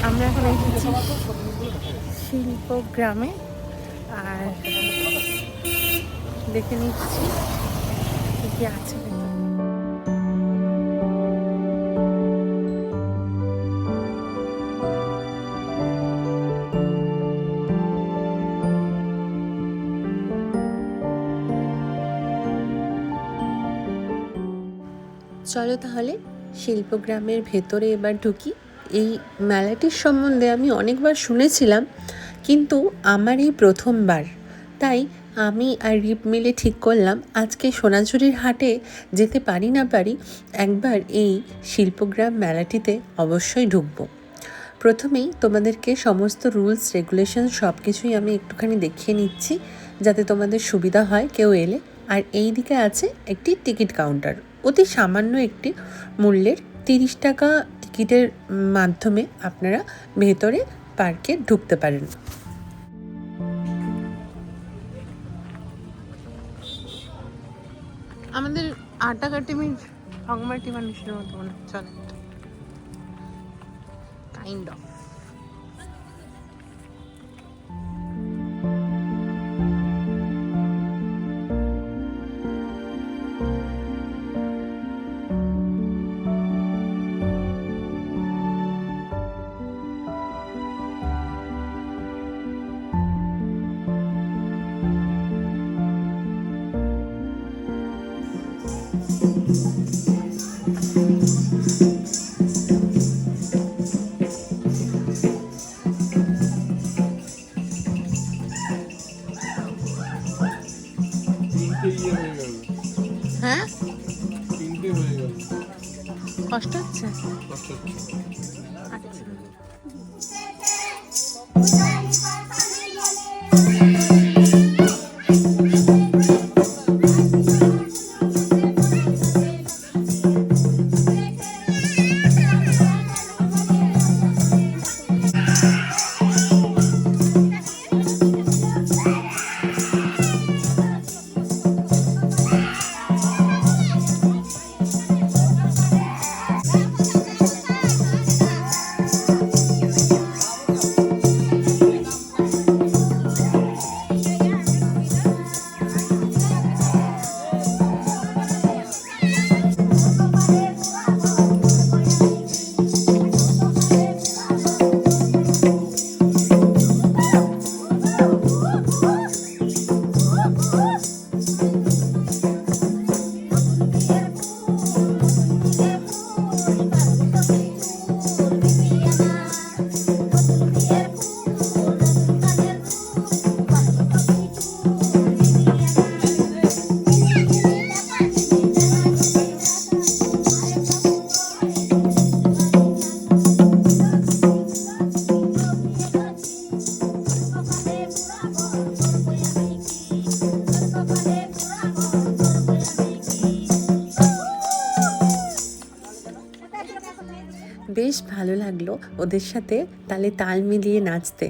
আমরা এখন এসেছি শিল্পগ্রামে, আর দেখে নিচ্ছি কি কি আছে। চলো তাহলে শিল্পগ্রামের ভেতরে এবার ঢুকি। এই মেলাটির সম্বন্ধে আমি অনেকবার শুনেছিলাম, কিন্তু আমার এই প্রথমবার। তাই আমি আর রিপ মিলে ঠিক করলাম আজকে সোনাঝুরির হাটে যেতে পারি না পারি একবার এই শিল্পগ্রাম মেলাটিতে অবশ্যই ঢুকবো। প্রথমেই তোমাদেরকে সমস্ত রুলস রেগুলেশন সব কিছুই আমি একটুখানি দেখিয়ে নিচ্ছি, যাতে তোমাদের সুবিধা হয় কেউ এলে। আর এই দিকে আছে একটি টিকিট কাউন্টার, অতি সামান্য একটি মূল্যের 30 টাকা টিকিটের মাধ্যমে আপনারা ভেতরে পার্কে ঢুকতে পারেন। আমাদের আটাকাটি মিট সংমাটি মানুষের মতো মনে হচ্ছে অনেকটা, কাইন্ড অফ। হ্যাঁ, কষ্ট হচ্ছে। বেশ ভালো লাগলো ওদের সাথে তালে তাল মিলিয়ে নাচতে।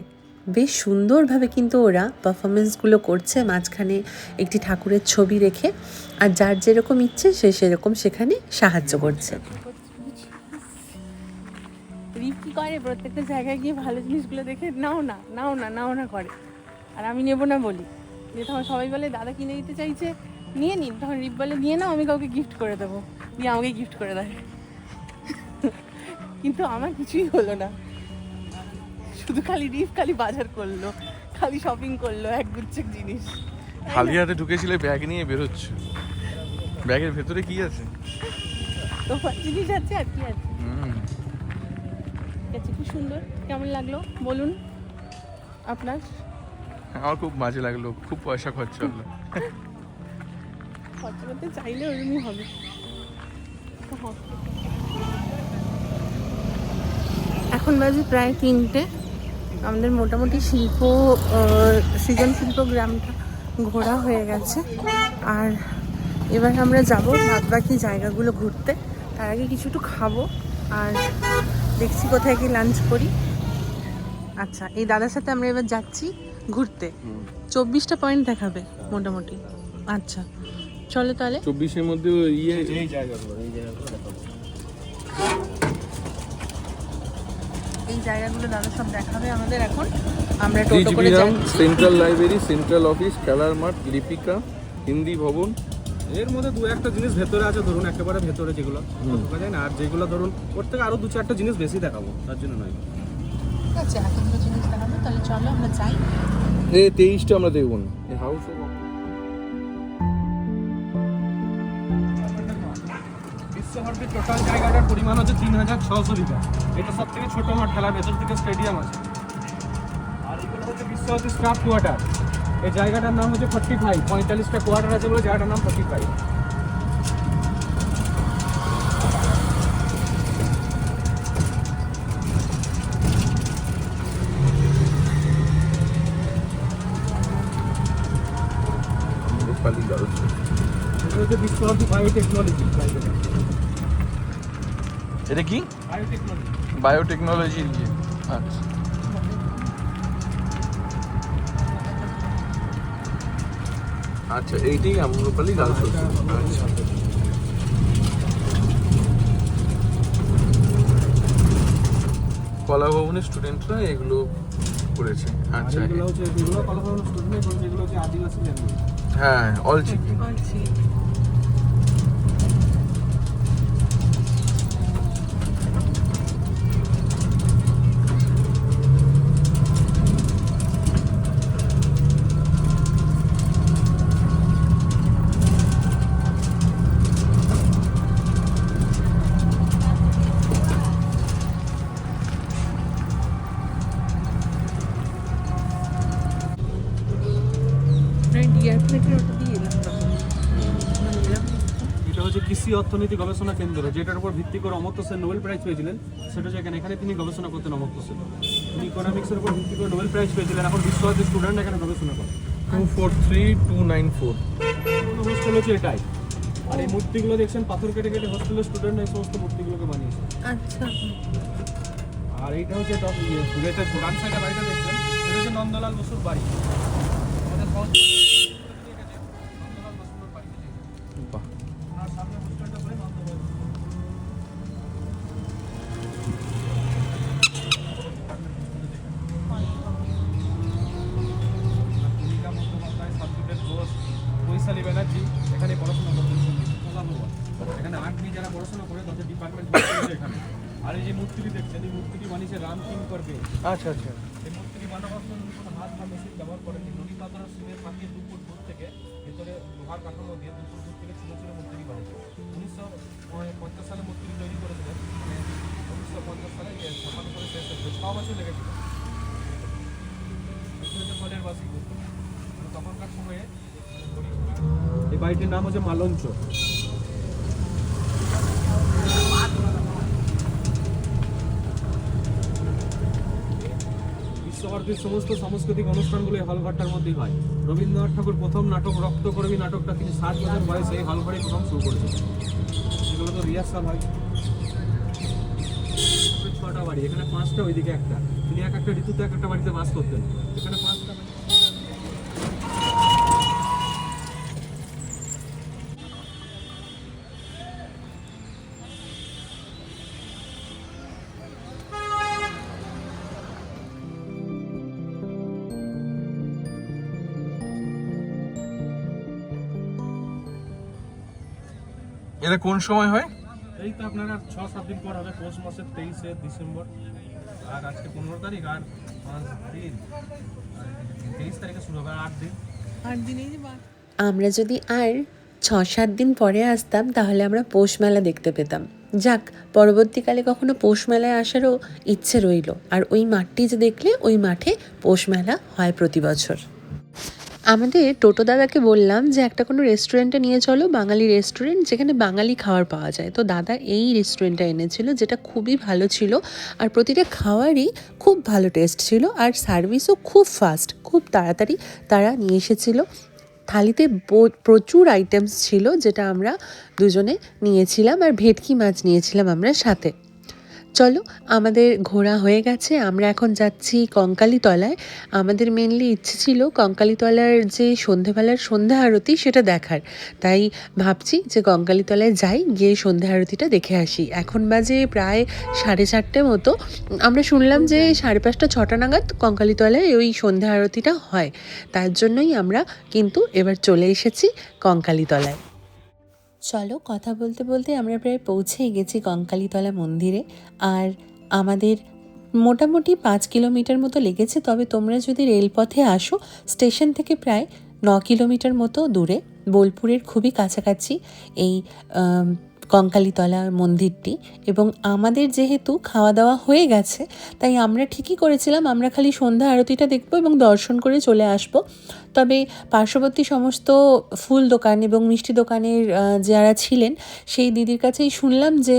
বেশ সুন্দরভাবে কিন্তু ওরা পারফরমেন্সগুলো করছে, মাঝখানে একটি ঠাকুরের ছবি রেখে, আর যার যেরকম ইচ্ছে সে সেরকম সেখানে সাহায্য করছে। রিপ কি করে, প্রত্যেকটা জায়গায় গিয়ে ভালো জিনিসগুলো দেখে নাও না নাও না নাও না করে, আর আমি নেবো না বলি। যে তখন সবাই বলে দাদা কিনে দিতে চাইছে নিয়ে নিন, তখন রিপ বলে নিয়ে নাও, আমি কাউকে গিফট করে দেবো, দিয়ে আমাকে গিফট করে দেয়। কিন্তু আমার কিছুই হলো না, শুধু খালি রিপ খালি বাজার করলো, খালি শপিং করলো একগুচ্ছ জিনিস। খালি হাতে ঢুকেছিলে, ব্যাগ নিয়ে বেরোচ্ছে, ব্যাগের ভেতরে কি আছে? তোমার জিনিস আছে আর কি আছে। ঠিক আছে, খুব সুন্দর। কেমন লাগলো বলুন আপনার? আমার খুব মজা লাগলো, খুব পয়সা খরচা হলো। খরচা করতে চাইলে ওরকমই হবে। এখন বাজে প্রায় 3টে। আমাদের মোটামুটি সৃজনশিল্প গ্রামটা ঘোরা হয়ে গেছে, আর এবার আমরা যাব বাকি জায়গাগুলো ঘুরতে। তার আগে কিছু একটু খাবো, আর দেখছি কোথায় কি লাঞ্চ করি। আচ্ছা, এই দাদার সাথে আমরা এবার যাচ্ছি ঘুরতে। 24টা পয়েন্ট দেখাবে মোটামুটি। আচ্ছা চলো তাহলে। 24-এর মধ্যে জায়গাগুলো দাদা সব দেখাবে আমাদের এখন। আমরা টোটো করে বীজবিরাম, যাচ্ছি। সেন্ট্রাল লাইব্রেরি, সেন্ট্রাল অফিস, খেলার মাঠ, লিপিকা, হিন্দি ভবন। এর মধ্যে দু একটা জিনিস ভেতরে আছে, ধরুন একেবারে ভেতরে যেগুলো ঢোকা যায় না, আর যেগুলো ধরুন ওর থেকে আরো দু চারটা জিনিস বেশি দেখাবো, তার জন্য নয়। ঠিক আছে, এতগুলো জিনিস দেখাবো, তাহলে চলো আমরা যাই। 23টা আমরা দেখবো না। হাউস বিশ্বভারতীর টোটাল জায়গাটার পরিমাণ হচ্ছে 3600 বিঘা। এটা সব থেকে ছোট মাঠ, খেলার ভেতর থেকে স্টেডিয়াম আছে। আর এগুলো হচ্ছে বিশ্বভারতী স্টাফ কোয়ার্টার। এই জায়গাটার নাম হচ্ছে 45, 45টা কোয়ার্টার আছে বলে জায়গাটার নাম 45। পালি গার্লস। এটা হচ্ছে বিশ্বভারতী বায়োটেকনোলজি। এটা কি? বায়োটেকনোলজি। বায়োটেকনোলজির কি? আচ্ছা। আচ্ছা, এইটাই আম্রপালি গার্লস হোস্টেল। আচ্ছা। কলা ভবনের স্টুডেন্টরা এগুলো করেছে। আচ্ছা, এগুলো হচ্ছে যেগুলো কলাভবনের স্টুডেন্ট, যেগুলো হচ্ছে আদিবাসী ল্যাঙ্গুয়েজ। হ্যাঁ, অল চিকেন। এটা হচ্ছে কৃষি অর্থনীতি গবেষণা কেন্দ্র, যেটার উপর ভিত্তি করে অমর্ত্য সেন নোবেল প্রাইজ পেয়েছিলেন। সেটা হচ্ছে এখানে তিনি গবেষণা করতেন। অমর্ত্য সেন তিনি ইকোনমিক্সের উপর ভিত্তি করে নোবেল প্রাইজ পেয়েছিলেন। এখন বিশ্বভারতীর স্টুডেন্ট এখানে গবেষণা করে। 243294। হোস্টেল হচ্ছে এটাই। আর এই মূর্তিগুলো দেখছেন, পাথর কেটে কেটে হোস্টেলের স্টুডেন্ট এই সমস্ত মূর্তিগুলোকে বানিয়েছে। আচ্ছা, আর এইটা হচ্ছে গেটের ডান সাইডে বাড়িটা দেখছেন, এটা হচ্ছে নন্দলাল বসুর বাড়ি। আমাদের নন্দলাল বসুর বাড়ি। বাহ। আর সামনে হোস্টেলটা করে নন্দলাল বসু। কণিকা মুখোপাধ্যায়, সাবজুটের ঘোষ, বৈশালী ব্যানার্জি এখানে পড়াশোনা করতেন। এখানে আর্মি যারা পড়াশোনা করে তাদের ডিপার্টমেন্ট এখানে। আর এই যে মূর্তিটি দেখছেন, এই মূর্তিটি বানিয়েছে রাম সিং করবে। আচ্ছা আচ্ছা। এই মূর্তিটি বানাবার জন্য কোনো হাত বা মেশিন ব্যবহার করেনি। নদী পাথরের সিমের ফাঁকিয়ে 2 ফুট দূর থেকে ভেতরে লোহার কাঠামো দিয়ে 2 ফুট দূর থেকে ছিল মূর্তিটি বানিয়েছে। 1950 সালে মূর্তিটি তৈরি করেছিলেন। 1950 সালে সমাধান করে শেষ হয়েছিল। 6 বছর লেগেছিল। ফলের বাসি তখনকার সময়ে এই বাড়িটির নাম হচ্ছে মালঞ্চ। বিশ্বভারতীর সমস্ত সাংস্কৃতিক অনুষ্ঠানগুলো এই হলঘরটার মধ্যেই হয়। রবীন্দ্রনাথ ঠাকুর প্রথম নাটক রক্তকর্মী নাটকটা তিনি 7 বছর বয়সে এই হলঘরেই প্রথম শুরু করেছিলেন। এগুলো তো রিহার্সাল হয়। 6টা বাড়ি, এখানে 5টা, ওইদিকে একটা। তিনি এক একটা ঋতুতে এক একটা বাড়িতে বাস করতেন। এখানে 5টা বাড়ি। এটা কোন সময় হয়? এই তো আপনারা 6-7 দিন পর হবে, পৌষ মাসের 23শে ডিসেম্বর। আর আজকে 15 তারিখ, আর 5 দিন, 23 তারিখে শুরু হবে, আর 8 দিন। আমরা যদি আর 6-7 দিন পরে আসতাম তাহলে আমরা পৌষ মেলা দেখতে পেতাম। যাক, পরবর্তীকালে কখনো পৌষ মেলায় আসারও ইচ্ছে রইল। আর ওই মাঠটি যে দেখলে, ওই মাঠে পৌষ মেলা হয় প্রতি বছর। আমাদের টোটো দাদাকে বললাম যে একটা কোনো রেস্টুরেন্টে নিয়ে চলো, বাঙালি রেস্টুরেন্ট যেখানে বাঙালি খাবার পাওয়া যায়। তো দাদা এই রেস্টুরেন্টটা এনেছিল, যেটা খুবই ভালো ছিল। আর প্রতিটা খাবারই খুব ভালো টেস্ট ছিল, আর সার্ভিসও খুব ফাস্ট, খুব তাড়াতাড়ি তারা নিয়ে এসেছিল। থালিতে প্রচুর আইটেমস ছিল, যেটা আমরা দুজনে নিয়েছিলাম, আর ভেটকি মাছ নিয়েছিলাম আমরা সাথে। চলো, আমাদের ঘোরা হয়ে গেছে, আমরা এখন যাচ্ছি কঙ্কালীতলায়। আমাদের মেনলি ইচ্ছে ছিল কঙ্কালীতলার যে সন্ধেবেলার সন্ধ্যা আরতি সেটা দেখার, তাই ভাবছি যে কঙ্কালীতলায় যাই, গিয়ে সন্ধ্যা আরতিটা দেখে আসি। এখন বাজে প্রায় 4:30 মতো। আমরা শুনলাম যে 5:30 6টা নাগাদ কঙ্কালীতলায় ওই সন্ধ্যা আরতিটা হয়, তার জন্যই আমরা কিন্তু এবার চলে এসেছি কঙ্কালীতলায়। চলো, কথা বলতে বলতে আমরা প্রায় পৌঁছেই গেছি কঙ্কালীতলা মন্দিরে। আর আমাদের মোটামুটি 5 কিলোমিটার মতো লেগেছে, তবে তোমরা যদি রেলপথে আসো স্টেশন থেকে প্রায় 9 কিলোমিটার মতো দূরে, বোলপুরের খুবই কাছাকাছি এই কঙ্কালীতলা মন্দিরটি। এবং আমাদের যেহেতু খাওয়া দাওয়া হয়ে গেছে, তাই আমরা ঠিকই করেছিলাম আমরা খালি সন্ধ্যা আরতিটা দেখবো এবং দর্শন করে চলে আসবো। তবে পার্শ্ববর্তী সমস্ত ফুল দোকান এবং মিষ্টি দোকানের যারা ছিলেন সেই দিদির কাছেই শুনলাম যে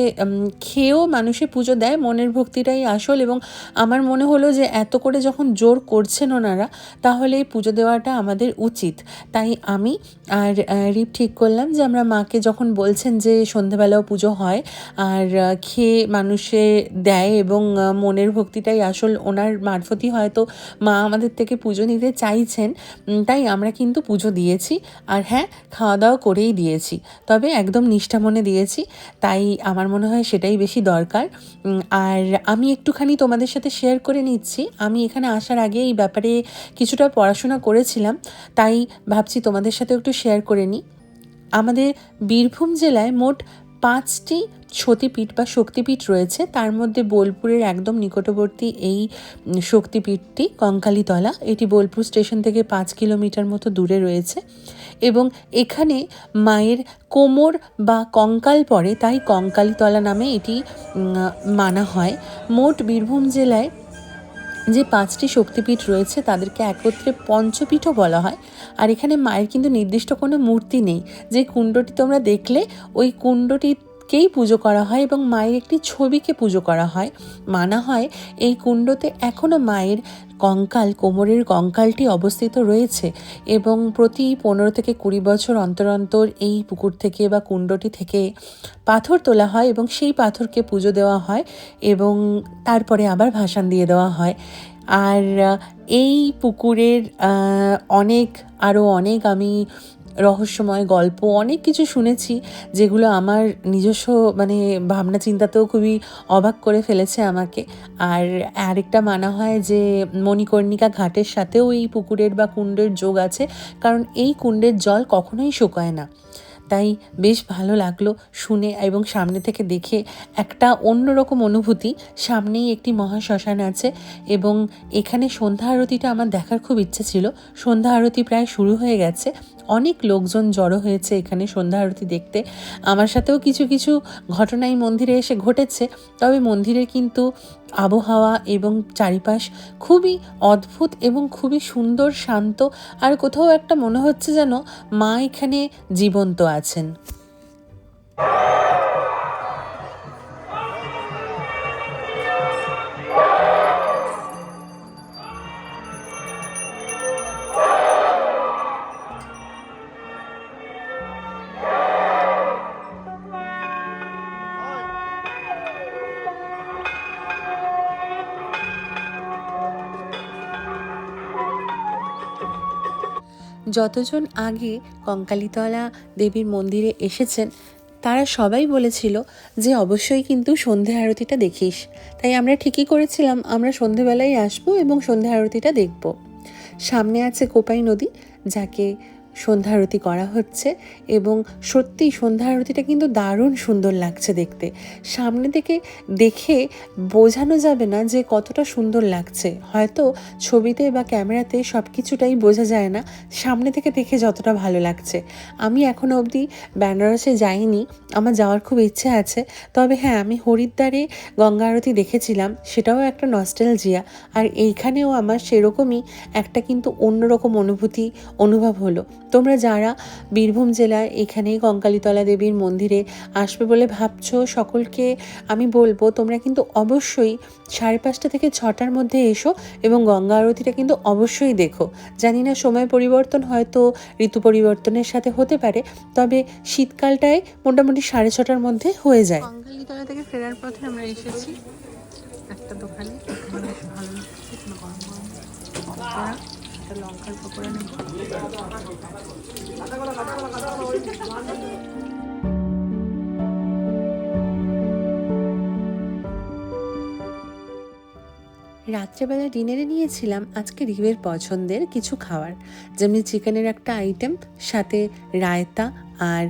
খেয়েও মানুষে পুজো দেয়, মনের ভক্তিটাই আসল। এবং আমার মনে হলো যে এত করে যখন জোর করছেন ওনারা, তাহলে পুজো দেওয়াটা আমাদের উচিত। তাই আমি আর রিপ ঠিক করলাম যে আমরা মাকে যখন বলছেন যে সন্ধেবেলাও পুজো হয় আর খেয়ে মানুষে দেয় এবং মনের ভক্তিটাই আসল, ওনার মারফতই হয়তো মা আমাদের থেকে পুজো নিতে চাইছেন, তাই আমরা কিন্তু পুজো দিয়েছি। আর হ্যাঁ, খাওয়া দাওয়া করেই দিয়েছি, তবে একদম নিষ্ঠা মনে দিয়েছি, তাই আমার মনে হয় সেটাই বেশি দরকার। আর আমি একটুখানি তোমাদের সাথে শেয়ার করে নিচ্ছি, আমি এখানে আসার আগে এই ব্যাপারে কিছুটা পড়াশোনা করেছিলাম, তাই ভাবছি তোমাদের সাথে একটু শেয়ার করে নিই। আমাদের বীরভূম জেলায় মোট 5টি সতীপীঠ বা শক্তিপীঠ রয়েছে, তার মধ্যে বোলপুরের একদম নিকটবর্তী এই শক্তিপীঠটি কঙ্কালীতলা। এটি বোলপুর স্টেশন থেকে 5 কিলোমিটার মতো দূরে রয়েছে এবং এখানে মায়ের কোমর বা কঙ্কাল পড়ে, তাই কঙ্কালীতলা নামে এটি মানা হয়। মোট বীরভূম জেলায় যে 5টি শক্তিপীঠ রয়েছে তাদেরকে একত্রে পঞ্চপীঠও বলা হয়। আর এখানে মায়ের কিন্তু নির্দিষ্ট কোনো মূর্তি নেই, যে কুণ্ডটি তোমরা দেখলে ওই কুণ্ডটিকেই পুজো করা হয় এবং মায়ের একটি ছবিকে পুজো করা হয়। মানা হয় এই কুণ্ডতে এখনও মায়ের কঙ্কাল, কোমরের কঙ্কালটি অবস্থিত রয়েছে এবং প্রতি 15 থেকে 20 বছর অন্তর অন্তর এই পুকুর থেকে বা কুণ্ডটি থেকে পাথর তোলা হয় এবং সেই পাথরকে পুজো দেওয়া হয় এবং তারপরে আবার ভাসান দিয়ে দেওয়া হয়। আর এই পুকুরের আরও অনেক আমি রহস্যময় গল্প অনেক কিছু শুনেছি, যেগুলো আমার নিজস্ব ভাবনা চিন্তাতেও খুবই অবাক করে ফেলেছে আমাকে। আর আরেকটা মানা হয় যে মণিকর্ণিকা ঘাটের সাথেও এই পুকুরের বা কুণ্ডের যোগ আছে, কারণ এই কুণ্ডের জল কখনোই শুকায় না। তাই বেশ ভালো লাগলো শুনে এবং সামনে থেকে দেখে একটা অন্যরকম অনুভূতি। সামনেই একটি মহাশ্মশান আছে এবং এখানে সন্ধ্যা আরতিটা আমার দেখার খুব ইচ্ছে ছিল। সন্ধ্যা আরতি প্রায় শুরু হয়ে গেছে, অনেক লোকজন জড়ো হয়েছে এখানে সন্ধ্যা আরতি দেখতে। আমার সাথেও কিছু কিছু ঘটনাই মন্দিরে এসে ঘটেছে, তবে মন্দিরের কিন্তু আবহাওয়া এবং চারিপাশ খুবই অদ্ভুত এবং খুবই সুন্দর, শান্ত, আর কোথাও একটা মনে হচ্ছে যেন মা এখানে জীবন্ত আছেন। যতজন আগে কঙ্কালীতলা দেবীর মন্দিরে এসেছেন তারা সবাই বলেছিল যে অবশ্যই কিন্তু সন্ধে আরতিটা দেখিস, তাই আমরা ঠিকই করেছিলাম, আমরা সন্ধেবেলায় আসবো এবং সন্ধে আরতিটা দেখব। সামনে আছে কোপাই নদী, যাকে সন্ধ্যা আরতি করা হচ্ছে এবং সত্যি সন্ধ্যা আরতিটা কিন্তু দারুণ সুন্দর লাগছে দেখতে। সামনে থেকে দেখে বোঝানো যাবে না যে কতটা সুন্দর লাগছে, হয়তো ছবিতে বা ক্যামেরাতে সব কিছুটাই বোঝা যায় না, সামনে থেকে দেখে যতটা ভালো লাগছে। আমি এখনও অবধি বেনারসে যাইনি, আমার যাওয়ার খুব ইচ্ছে আছে। তবে হ্যাঁ, আমি হরিদ্বারে গঙ্গা আরতি দেখেছিলাম, সেটাও একটা নস্টালজিয়া। আর এইখানেও আমার সেরকমই একটা কিন্তু অন্যরকম অনুভব হলো। তোমরা যারা বীরভূম জেলার এখানে কঙ্কালীতলা দেবীর মন্দিরে আসবে বলে ভাবছো, সকলকে আমি বলবো তোমরা কিন্তু অবশ্যই 5:30 থেকে 6টার মধ্যে এসো এবং গঙ্গা আরতিটা কিন্তু অবশ্যই দেখো। জানি না সময় পরিবর্তন হয়তো ঋতু পরিবর্তনের সাথে হতে পারে, তবে শীতকালটায় মোটামুটি 6:30টার মধ্যে হয়ে যায়। কঙ্কালীতলা থেকে ফেরার পথে আমরা এসেছি একটা দোকানে, বেশ ভালো লাগছে, গরম গরম পকোড়া, একটা লঙ্কার পকোড়া নেব। রাত্রেবেলা ডিনারে নিয়েছিলাম আজকে রিবের পছন্দের কিছু খাবার, যেমনি চিকেনের একটা আইটেম, সাথে রায়তা আর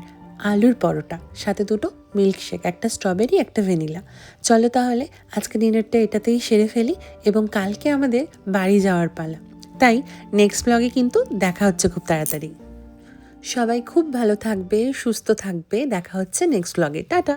আলুর পরোটা, সাথে 2টো মিল্কশেক, একটা স্ট্রবেরি একটা ভ্যানিলা। চলো তাহলে আজকে ডিনারটা এটাতেই সেরে ফেলি এবং কালকে আমাদের বাড়ি যাওয়ার পালা। তাই নেক্সট ব্লগে কিন্তু দেখা হচ্ছে খুব তাড়াতাড়ি। সবাই খুব ভালো থাকবে, সুস্থ থাকবে, দেখা হচ্ছে নেক্সট ব্লগে। টাটা।